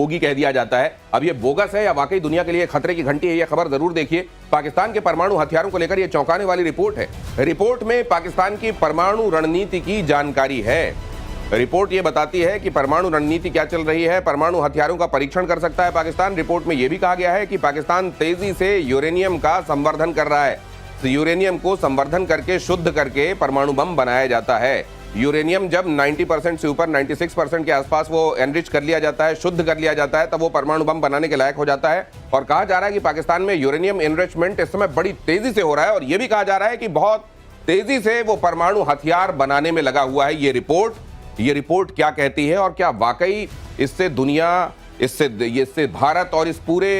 Bogie कह दिया जाता है। अब ये बोगस है या वाकई दुनिया के लिए खतरे की घंटी है, ये खबर जरूर देखिए। पाकिस्तान के परमाणु हथियारों को लेकर ये चौंकाने वाली रिपोर्ट है। रिपोर्ट में पाकिस्तान की परमाणु रणनीति की जानकारी है। रिपोर्ट ये बताती है कि परमाणु रणनीति क्या चल रही है, परमाणु हथियारों का परीक्षण कर सकता है पाकिस्तान। रिपोर्ट में यह भी कहा गया है कि पाकिस्तान तेजी से यूरेनियम का संवर्धन कर रहा है। तो यूरेनियम को संवर्धन करके शुद्ध करके परमाणु बम बनाया जाता है। यूरेनियम जब 90% से ऊपर 96% के आसपास वो एनरिच कर लिया जाता है, शुद्ध कर लिया जाता है, तब वो परमाणु बम बनाने के लायक हो जाता है। और कहा जा रहा है कि पाकिस्तान में यूरेनियम एनरिचमेंट इस समय बड़ी तेजी से हो रहा है और यह भी कहा जा रहा है कि बहुत तेजी से वो परमाणु हथियार बनाने में लगा हुआ है। ये रिपोर्ट क्या कहती है और क्या वाकई इससे दुनिया, इससे भारत और इस पूरे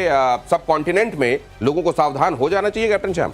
सब कॉन्टिनेंट में लोगों को सावधान हो जाना चाहिए कैप्टन श्याम?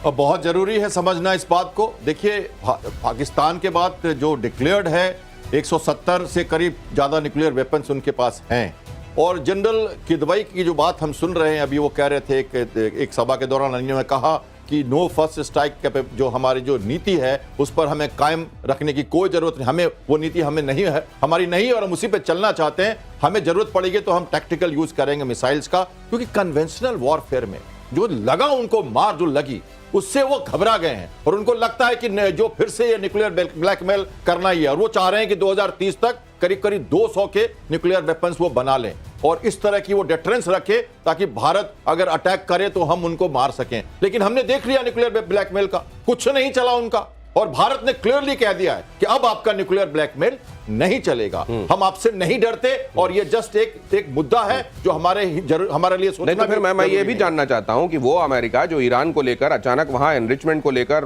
और बहुत जरूरी है समझना इस बात को। देखिए, पाकिस्तान के बाद जो डिक्लेयर्ड है 170 से करीब ज्यादा न्यूक्लियर वेपन्स उनके पास हैं। और जनरल किदवई की जो बात हम सुन रहे हैं, अभी वो कह रहे थे एक सभा के दौरान उन्होंने कहा कि नो फर्स्ट स्ट्राइक जो हमारी जो नीति है उस पर हमें कायम रखने की कोई जरूरत नहीं। हमें वो नीति हमें नहीं है, हमारी नहीं, और हम उसी पे चलना चाहते हैं। हमें जरूरत पड़ेगी तो हम टैक्टिकल यूज करेंगे मिसाइल्स का, क्योंकि कन्वेंशनल वॉरफेयर में जो लगा उनको मार जो लगी उससे वो घबरा गए हैं और उनको लगता है कि जो फिर से ये न्यूक्लियर ब्लैकमेल करना ही है। और वो चाह रहे हैं कि 2030 तक करीब करीब 200 के न्यूक्लियर वेपन्स वो बना लें और इस तरह की वो डिटरेंस रखे ताकि भारत अगर अटैक करे तो हम उनको मार सकें। लेकिन हमने देख लिया न्यूक्लियर ब्लैकमेल का कुछ नहीं चला उनका, और भारत ने क्लियरली कह दिया है कि अब आपका न्यूक्लियर ब्लैकमेल नहीं चलेगा, हम आपसे नहीं डरते। और ये जस्ट एक मुद्दा है जो हमारे लिए सोचना। नहीं तो फिर मैं ये भी जानना चाहता हूं कि वो अमेरिका जो ईरान को लेकर अचानक वहां एनरिचमेंट को लेकर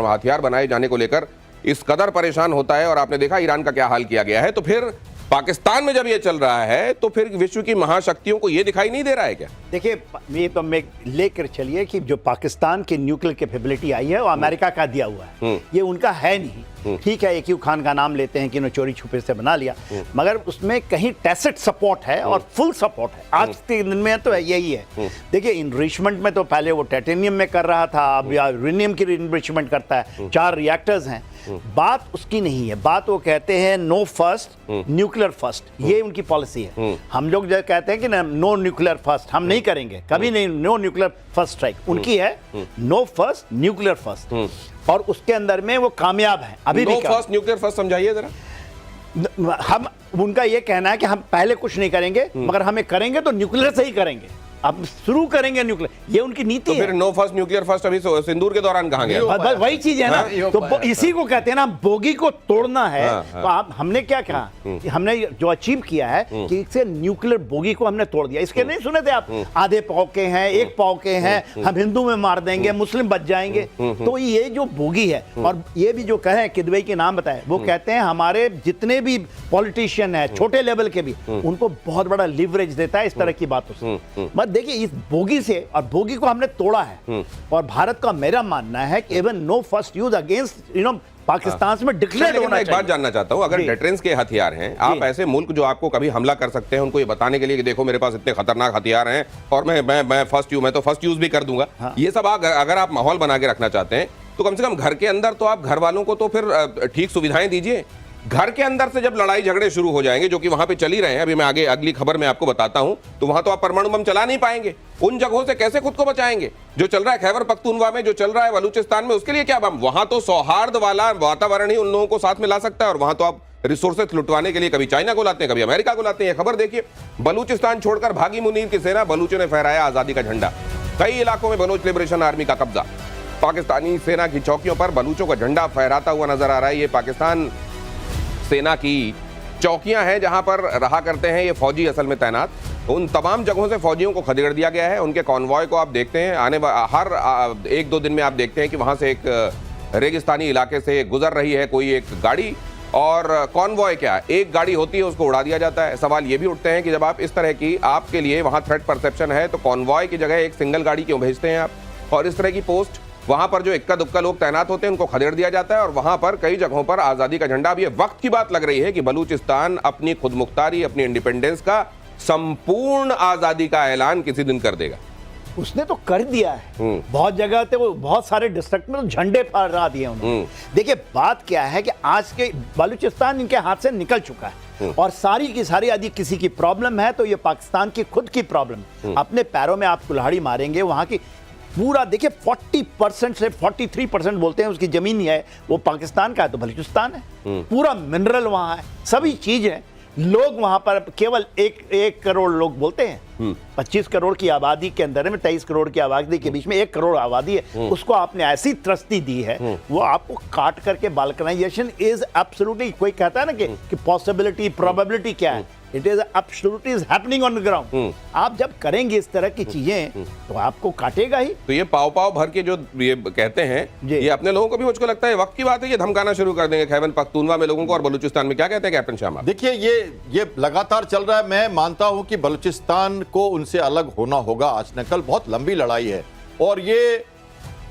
हथियार बनाए जाने को लेकर इस कदर परेशान होता है, और आपने देखा ईरान का क्या हाल किया गया है, तो फिर पाकिस्तान में जब ये चल रहा है तो फिर विश्व की महाशक्तियों को ये दिखाई नहीं दे रहा है क्या? देखिए, ये तो मैं लेकर चलिए कि जो पाकिस्तान की न्यूक्लियर कैपेबिलिटी आई है वो अमेरिका का दिया हुआ है, ये उनका है नहीं। ठीक है, एक खान का नाम लेते हैं कि उन्होंने चोरी छुपे से बना लिया, मगर उसमें कहीं टैसिट सपोर्ट है और फुल सपोर्ट है। आज के दिन में तो यही है। देखिए, इनरिचमेंट में तो पहले वो टाइटेनियम में कर रहा था, अब यूरेनियम की इनरिचमेंट करता है। 4 रिएक्टर्स हैं। बात उसकी नहीं है, बात वो कहते हैं नो फर्स्ट न्यूक्लियर फर्स्ट, ये उनकी पॉलिसी है। हम लोग जो कहते हैं कि नो न्यूक्लियर फर्स्ट, हम नहीं करेंगे कभी नहीं, नो न्यूक्लियर फर्स्ट स्ट्राइक। उनकी है नो फर्स्ट न्यूक्लियर फर्स्ट, और उसके अंदर में वो कामयाब है। अभी नो फर्स्ट न्यूक्लियर फर्स्ट समझाइए जरा। हम उनका ये कहना है कि हम पहले कुछ नहीं करेंगे, मगर हमें करेंगे तो न्यूक्लियर से ही करेंगे, अब शुरू करेंगे न्यूक्लियर, ये उनकी नीति है। फिर नो फर्स्ट न्यूक्लियर फर्स्ट अभी सिंदूर के दौरान कहां गया? वही चीज है ना, तो इसी को कहते हैं ना, बोगी को तोड़ना है। तो आप हमने क्या कहा कि हमने जो अचीव किया है कि इससे न्यूक्लियर बोगी को हमने तोड़ दिया। इसके नहीं सुने थे आप, आधे पाव के हैं, एक पाव के हैं, हम हिंदू में मार देंगे, मुस्लिम बच जाएंगे। तो ये जो बोगी है, और ये भी जो कहे किदवई के नाम बताए, वो कहते हैं हमारे जितने भी पॉलिटिशियन है छोटे लेवल के भी, उनको बहुत बड़ा लिवरेज देता है इस तरह की बातों से। देखिए, इस बोगी से, और बोगी को हमने तोड़ा है, और भारत का मेरा मानना है कि even know first use against Pakistan में डिक्लेयर होना चाहिए। एक बात जानना चाहता हूं, अगर डिटरेंस के हथियार हैं, आप ऐसे मुल्क जो आपको कभी हमला कर सकते हैं उनको ये बताने के लिए कि देखो मेरे पास इतने खतरनाक हथियार हैं और मैं फर्स्ट यूज भी कर दूंगा, ये सब अगर आप माहौल बना के रखना चाहते हैं तो कम से कम घर के अंदर तो आप घर वालों को तो फिर ठीक सुविधाएं दीजिए। घर के अंदर से जब लड़ाई झगड़े शुरू हो जाएंगे, जो कि वहां पे चल ही रहे हैं, अभी मैं आगे अगली खबर में आपको बताता हूं, तो वहां तो आप परमाणु बम चला नहीं पाएंगे। उन जगहों से कैसे खुद को बचाएंगे? जो चल रहा है खैबर पख्तूनवा में, जो चल रहा है बलूचिस्तान में, उसके लिए क्या बम? वहां तो सौहार्द वाला वातावरण ही उन लोगों को साथ में ला सकता है, और वहां तो आप रिसोर्सेज लुटवाने के लिए कभी चाइना को लाते हैं, कभी अमेरिका को लाते हैं। खबर देखिए, बलूचिस्तान छोड़कर भागी मुनीर की सेना, बलूचों ने फहराया आजादी का झंडा। कई इलाकों में बलोच लिबरेशन आर्मी का कब्जा। पाकिस्तानी सेना की चौकियों पर बलूचों का झंडा फहराता हुआ नजर आ रहा है। ये पाकिस्तान सेना की चौकियां हैं जहां पर रहा करते हैं ये फौजी असल में तैनात। उन तमाम जगहों से फौजियों को खदेड़ दिया गया है। उनके कॉन्वॉय को आप देखते हैं, हर 1-2 दिन में आप देखते हैं कि वहां से एक रेगिस्तानी इलाके से गुजर रही है कोई एक गाड़ी, और कॉन्वॉय क्या, एक गाड़ी होती है उसको उड़ा दिया जाता है। सवाल ये भी उठते हैं कि जब आप इस तरह की, आपके लिए वहां थ्रेट परसेप्शन है, तो कॉन्वॉय की जगह एक सिंगल गाड़ी क्यों भेजते हैं आप? और इस तरह की पोस्ट वहां पर जो इक्का दुक्का लोग तैनात होते हैं उनको खदेड़ दिया जाता है, और वहां पर कई जगहों पर आजादी का झंडा। अब ये वक्त की बात लग रही है कि बलूचिस्तान अपनी खुदमुख्तारी, अपनी इंडिपेंडेंस का, संपूर्ण आजादी का ऐलान किसी दिन कर देगा। उसने तो कर दिया है। बहुत जगह थे, वो बहुत सारे डिस्ट्रिक्ट में तो झंडे फहरा दिए उन्होंने। देखिए, बात क्या है कि आज के बलूचिस्तान इनके हाथ से निकल चुका है। और सारी की सारी यदि किसी की प्रॉब्लम है तो ये पाकिस्तान की खुद की प्रॉब्लम। अपने पैरों में आप कुल्हाड़ी मारेंगे, वहां की पूरा देखिए 40% से 43% बोलते हैं उसकी जमीन है वो पाकिस्तान का है, तो बलूचिस्तान है। पूरा मिनरल वहां है, सभी चीज है। लोग वहां पर केवल एक करोड़ लोग बोलते हैं। 25 करोड़ की आबादी के अंदर में 23 करोड़ की आबादी के बीच में 1 करोड़ आबादी है। उसको आपने ऐसी त्रस्ती दी है, वो आपको काट करके बाल्कनाइजेशन इज एब्सोल्युटली, कोई कहता है ना कि पॉसिबिलिटी प्रोबेबिलिटी क्या है, it is absolutely is happening on the ground. आप जब करेंगे इस तरह की चीजें तो आपको काटेगा ही। तो ये पाव पाव भर के जो ये कहते हैं, ये अपने लोगों को भी मुझको लगता है वक्त की बात है ये धमकाना शुरू कर देंगे खैबर पख्तूनवा में लोगों को और बलूचिस्तान में। क्या कहते हैं कैप्टन शामा? देखिए ये लगातार चल रहा है। मैं मानता हूं कि बलूचिस्तान को उनसे अलग होना होगा आज न कल। बहुत लंबी लड़ाई है और ये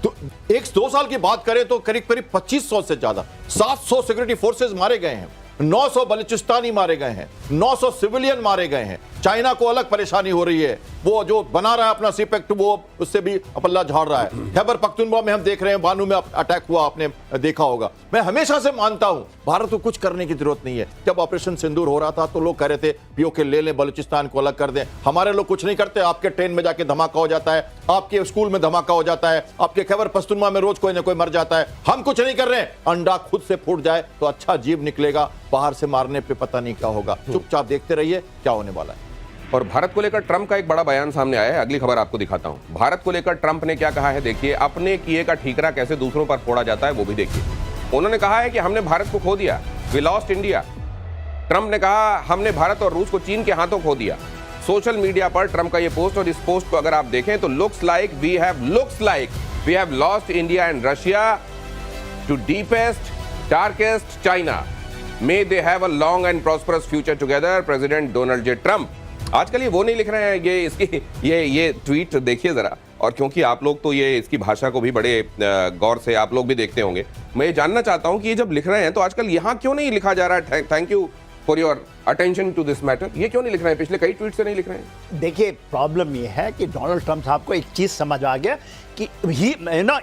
तो 1-2 साल की बात करें तो करीब करीब 2500 से ज्यादा 700 सिक्योरिटी फोर्सेस मारे गए हैं, 900 बलूचिस्तानी मारे गए हैं, 900 सिविलियन मारे गए हैं। चाइना को अलग परेशानी हो रही है, वो जो बना रहा है अपना सीपेक्ट, वो उससे भी पल्ला झाड़ रहा है। खैबर पख्तूनख्वा में हम देख रहे हैं, बानू में अटैक हुआ, आपने देखा होगा। मैं हमेशा से मानता हूं भारत को कुछ करने की जरूरत नहीं है। जब ऑपरेशन सिंदूर हो रहा था तो लोग कह रहे थे पीओके ले लें, बलूचिस्तान को अलग कर दें। हमारे लोग कुछ नहीं करते। आपके ट्रेन में जाके धमाका हो जाता है, आपके स्कूल में धमाका हो जाता है, आपके खैबर पख्तूनख्वा में रोज कोई ना कोई मर जाता है। हम कुछ नहीं कर रहे हैं। अंडा खुद से फूट जाए तो अच्छा जीव निकलेगा, बाहर से मारने पे पता नहीं क्या होगा। चुपचाप देखते रहिए क्या होने वाला है। और भारत को लेकर ट्रंप का एक बड़ा बयान सामने आया है। अगली खबर आपको दिखाता हूं। भारत को लेकर ट्रंप ने क्या कहा है देखिए। अपने किए का ठीकरा कैसे दूसरों पर फोड़ा जाता है वो भी देखिए। उन्होंने कहा है कि हमने भारत को खो दिया, वी लॉस्ट इंडिया। ट्रंप ने कहा हमने भारत और रूस को चीन के हाथों खो दिया। सोशल मीडिया पर ट्रंप का ये पोस्ट, और इस पोस्ट को अगर आप देखें तो looks like we have lost India and Russia to deepest darkest China. May they have a long and prosperous future together, President Donald J Trump. आजकल ये वो नहीं लिख रहे हैं, ये इसकी ये ट्वीट देखिए जरा। और क्योंकि आप लोग तो ये इसकी भाषा को भी बड़े गौर से आप लोग भी देखते होंगे, मैं ये जानना चाहता हूं कि ये जब लिख रहे हैं तो आजकल यहां क्यों नहीं लिखा जा रहा है thank you for your attention to this matter? ये क्यों नहीं लिख रहे हैं? पिछले कई ट्वीट से नहीं लिख रहे हैं। देखिए प्रॉब्लम ये है कि डोनाल्ड ट्रंप साहब को एक चीज समझ आ गया कि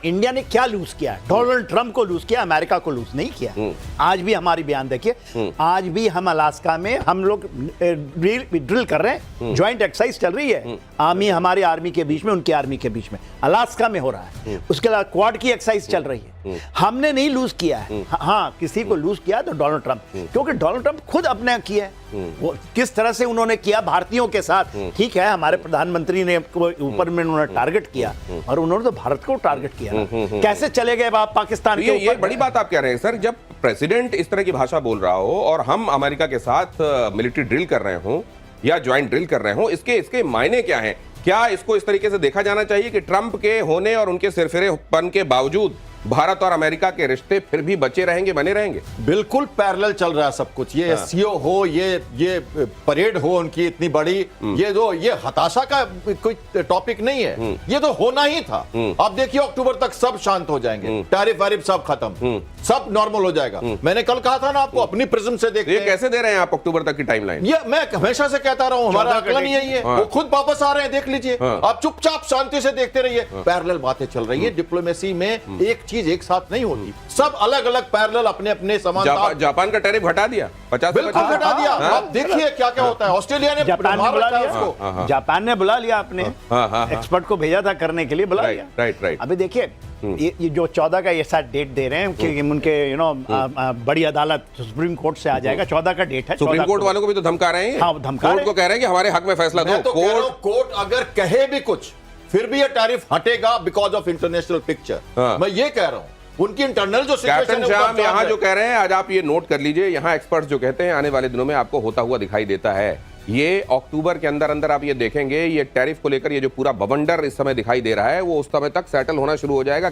इंडिया ने क्या लूज किया। डोनाल्ड ट्रंप को लूज किया, अमेरिका को लूज नहीं किया। आज भी हमारी बयान देखिए, आज भी हम अलास्का में हम लोग ड्रिल कर रहे हैं, ज्वाइंट एक्सरसाइज चल रही है। आर्मी, हमारी आर्मी के बीच में, उनकी आर्मी के बीच में, अलास्का में हो रहा है। उसके अलावा क्वाड की एक्सरसाइज चल रही है। हमने नहीं लूज किया है। हाँ, किसी को लूज किया तो डोनाल्ड ट्रंप, क्योंकि डोनाल्ड ट्रंप खुद अपने किया है। वो किस तरह से उन्होंने किया भारतीयों के साथ, ठीक है, हमारे प्रधानमंत्री ने ऊपर में उन्होंने टारगेट किया और उन्होंने तो भारत को टारगेट किया। कैसे चले गए आप पाकिस्तान के ऊपर? ये बड़ी बात आप कह रहे हैं सर। जब प्रेसिडेंट इस तरह की भाषा बोल रहा हो और हम अमेरिका के साथ मिलिट्री ड्रिल कर रहे हो या ज्वाइंट ड्रिल कर रहे हो, इसके मायने क्या हैं? क्या इसको इस तरीके से देखा जाना चाहिए कि ट्रंप के होने और उनके सिरफिरेपन के बावजूद भारत और अमेरिका के रिश्ते फिर भी बचे रहेंगे, बने रहेंगे? बिल्कुल पैरेलल चल रहा है सब कुछ। ये एससीओ हो, ये परेड हो उनकी इतनी बड़ी, ये हताशा का कोई टॉपिक नहीं है। ये तो होना ही था। आप देखिए अक्टूबर तक सब शांत हो जाएंगे, टैरिफ वारिफ सब खत्म, सब नॉर्मल हो जाएगा। मैंने कल कहा था ना आपको, अपनी प्रिज्म से देखते हैं। कैसे दे रहे हैं आप अक्टूबर तक की टाइमलाइन? ये मैं हमेशा से कहता रहा हूं, हमारा आकलन यही है। वो खुद वापस आ रहे हैं, देख लीजिए। आप चुपचाप शांति से देखते रहिए। पैरेलल बातें चल रही है। डिप्लोमेसी में एक चीज एक साथ नहीं होती, सब अलग अलग पैरेलल अपने अपने समानता। जापान का टैरिफ हटा दिया, 50 बिल्कुल हटा दिया। आप देखिए क्या क्या होता है। ऑस्ट्रेलिया ने जापान ने बुला लिया, अपने एक्सपर्ट को भेजा था करने के लिए, बुला लिया। राइट। अभी देखिए ये जो 14 का ये साथ डेट दे रहे हैं कि उनके बड़ी अदालत सुप्रीम कोर्ट से आ जाएगा। 14 का डेट है। सुप्रीम कोर्ट वालों को भी तो धमका रहे हैं। हाँ, धमका कोर्ट को कह रहे हैं कि हमारे हक में फैसला दो। कोर्ट अगर कहे भी कुछ, फिर भी ये टैरिफ हटेगा बिकॉज ऑफ इंटरनेशनल पिक्चर। मैं ये कह रहा हूं, उनकी इंटरनल जो कैप्टन शाम यहाँ जो कह रहे हैं, आज आप ये नोट कर लीजिए, यहाँ एक्सपर्ट्स जो कहते हैं आने वाले दिनों में आपको होता हुआ दिखाई देता है। ये अक्टूबर के अंदर आप ये देखेंगे, ये टैरिफ को लेकर ये जो पूरा बवंडर इस समय दिखाई दे रहा है, वो उस समय तक सेटल होना शुरू हो जाएगा।